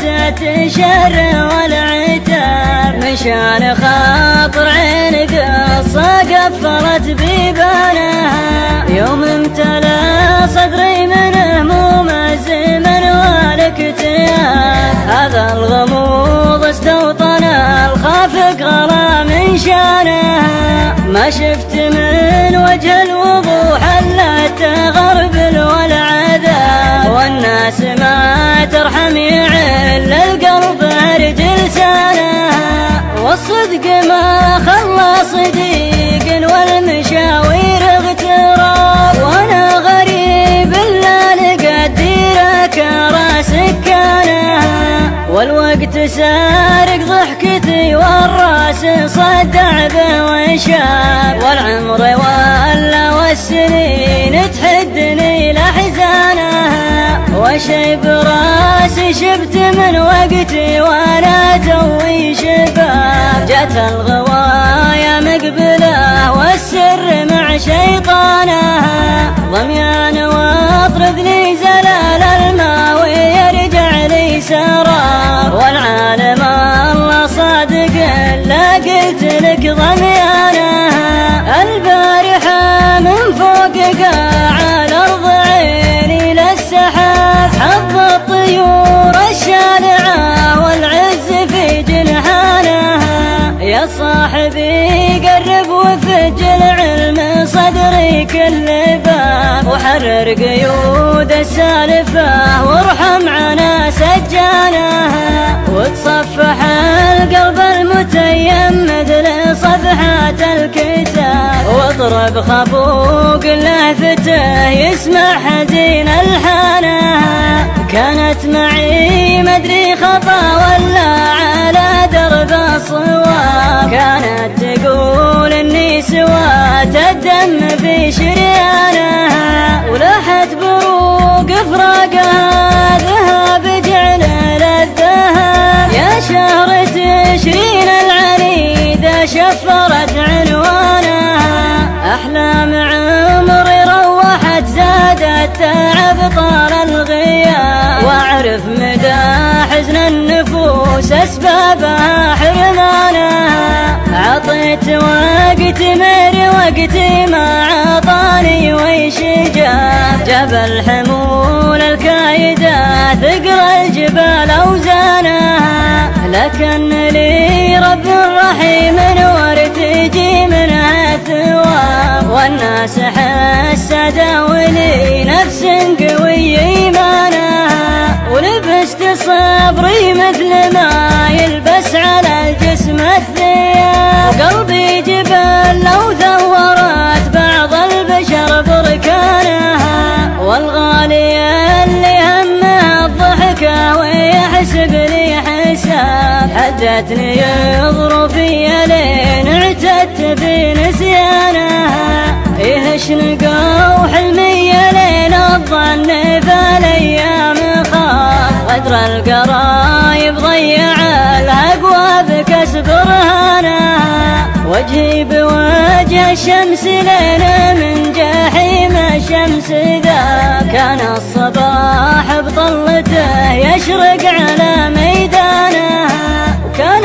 فاتت الشر والعتاب، مشان خاطر عين قصة قفلت بيبانها. يوم امتلأ صدري من هموم الزمن والاكتئاب، هذا الغموض استوطن الخافق غلا من شانها. ما شفت من وجه الوضوح الا التغربل والعذاب، والناس ما ترحم يعل القلب هرج لسانها. والصدق ما خلى صديق والمشاوير اغتراب، وانا غريب الا لقديرك راس سكانها. والوقت سارق ضحكتي والراس صدع به وشاب، والعمر ولا والسنين تحدني لاحزانها. وشي براسي شبت من وقتي وانا توي شباب، جت الغوايا مقبله والسر مع شيطانها. ضميان واطرد لي زلال الماء ويرجع لي سراب، والعالم الله صادق لا قلت لك ضميانها. البارحة من فوق قاع الأرض عيني للسحاب، حظ الطيور الشالعة والعز في جنحانها. يا صاحبي قرب وفج العلم صدري كل باب، وحرر قيود السالفة وارحم عنا سجانها. وتصفح القلب المتيم مثل صفحات الكتاب، واضرب خفوق لهفته يسمع حزين الحانها. كانت معي مدري خطا ولا على درب الصواب، كانت تقول اني سوات الدم في شريانها. ولاحت بروق فراقها ذهب جعل للذهب، يا شهر تشرين العنيدة شفرت عنوانها. أحلام عمري روحت زادت تعب طال الغياب، واعرف مدى حزن النفوس اسبابها حرمانها. عطيت وقتي مر وقتي ما عطاني ويش جاب، جاب الحمول الكايدة ثقل الجبال اوزانها. لكن لي رب رحيم ورتجي منها ثواب، والناس حسدا ولي نفس قوي ايمانها. ولبست صبري مثل ما يلبس على الجسم الثياب، وقلبي جبل لو ثورت بعض البشر بركانها. والغالية اللي همها الضحكة ويحسب لي حساب، حدتني ظروفي لين اعتدت في نسيانها. يهش نقا وحلمي لين الظن فالايام خاف، غدر القرايب ضيع الهقوى بكسب رهانها. وجهي بوجه الشمس لين من جحيم الشمس ذا، كان الصباح بطلته يشرق على ميدانها. وكان